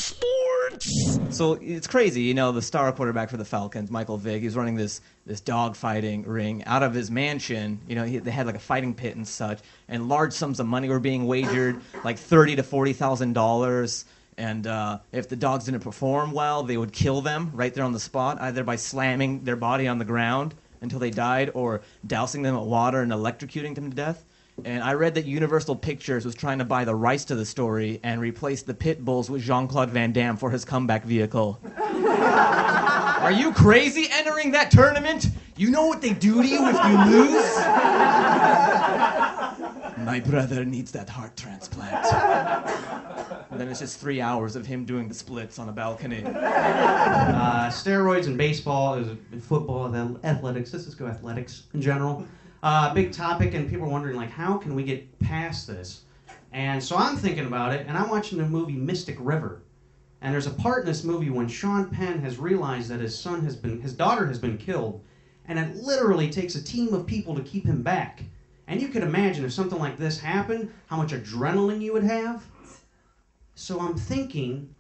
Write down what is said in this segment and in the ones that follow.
sports. So it's crazy, you know, the star quarterback for the Falcons, Michael Vick, he was running this dog fighting ring out of his mansion. You know, they had like a fighting pit and such, and large sums of money were being wagered, like $30,000 to $40,000. And if the dogs didn't perform well, they would kill them right there on the spot, either by slamming their body on the ground until they died or dousing them with water and electrocuting them to death. And I read that Universal Pictures was trying to buy the rights to the story and replace the pit bulls with Jean-Claude Van Damme for his comeback vehicle. Are you crazy entering that tournament? You know what they do to you if you lose? My brother needs that heart transplant. And then it's just 3 hours of him doing the splits on a balcony. Steroids in baseball, in football, athletics. Let's just go athletics in general. Big topic, and people are wondering, like, how can we get past this? And so I'm thinking about it, and I'm watching the movie Mystic River. And there's a part in this movie when Sean Penn has realized that his daughter has been killed, and it literally takes a team of people to keep him back. And you can imagine if something like this happened, how much adrenaline you would have. So I'm thinking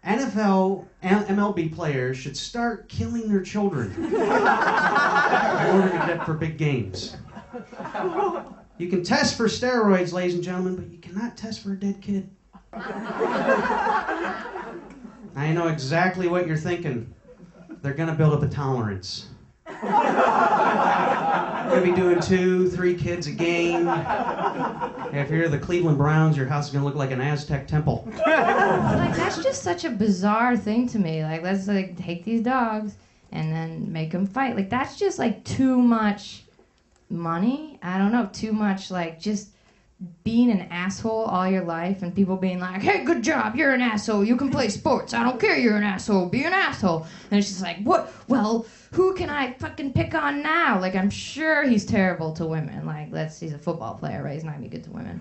NFL and MLB players should start killing their children in order to get for big games. You can test for steroids, ladies and gentlemen, but you cannot test for a dead kid. I know exactly what you're thinking. They're going to build up a tolerance. We're going to be doing 2-3 kids a game. If you're the Cleveland Browns, your house is going to look like an Aztec temple. Like, that's just such a bizarre thing to me. Like, let's like take these dogs and then make them fight. Like, that's just like too much money. I don't know, too much like just being an asshole all your life and people being like, hey, good job, you're an asshole, you can play sports, I don't care, you're an asshole, be an asshole. And it's just like, what? Well, who can I fucking pick on now? Like, I'm sure he's terrible to women. Like, he's a football player, right? He's not gonna be good to women.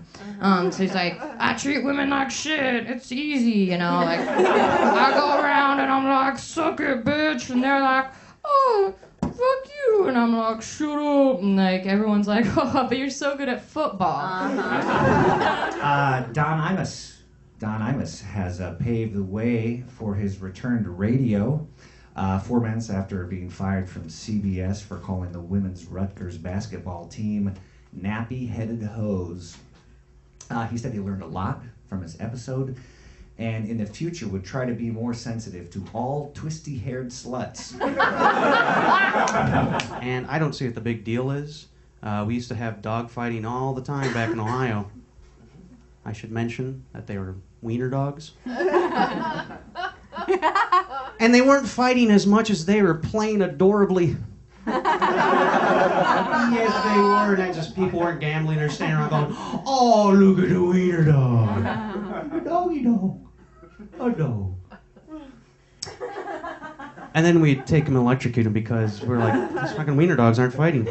So he's like, I treat women like shit, it's easy, you know? Like, I go around and I'm like, suck it, bitch, and they're like, oh, fuck you, and I'm like, shut up, and like everyone's like, oh, but you're so good at football. Don Imus has paved the way for his return to radio 4 months after being fired from CBS for calling the women's Rutgers basketball team nappy-headed hoes. He said he learned a lot from his episode, and in the future would try to be more sensitive to all twisty-haired sluts. And I don't see what the big deal is. We used to have dog fighting all the time back in Ohio. I should mention that they were wiener dogs. And they weren't fighting as much as they were playing adorably. Yes, they were. And just people weren't gambling or standing around going, oh, look at the wiener dog. A doggy dog. A dog. And then we'd take them and electrocute them because we're like, these fucking wiener dogs aren't fighting.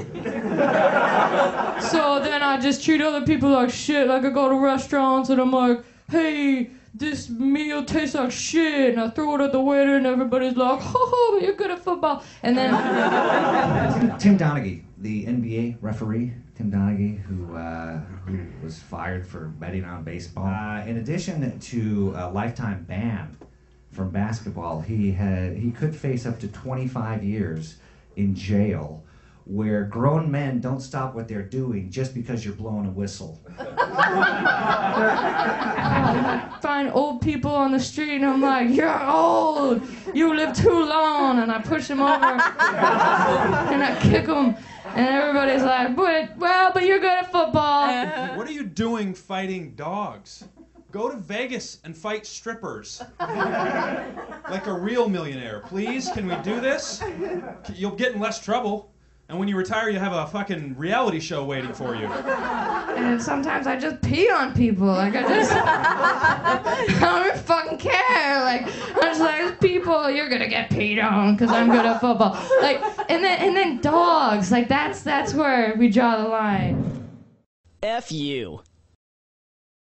So then I just treat other people like shit. Like, I go to restaurants and I'm like, hey, this meal tastes like shit, and I throw it at the waiter and everybody's like, oh, you're good at football. And then Tim Donaghy, the NBA referee, Tim Donaghy, who was fired for betting on baseball. In addition to a lifetime ban from basketball, he could face up to 25 years in jail, where grown men don't stop what they're doing just because you're blowing a whistle. I find old people on the street and I'm like, you're old, you live too long, and I push them over and I kick them, and everybody's like, but you're good at football. What are you doing fighting dogs? Go to Vegas and fight strippers. Like a real millionaire. Please, can we do this? You'll get in less trouble. And when you retire, you have a fucking reality show waiting for you. And sometimes I just pee on people. Like, I don't even fucking care. Like, I'm just like, people, you're gonna get peed on because I'm good at football. Like, and then dogs. Like, that's where we draw the line. F you.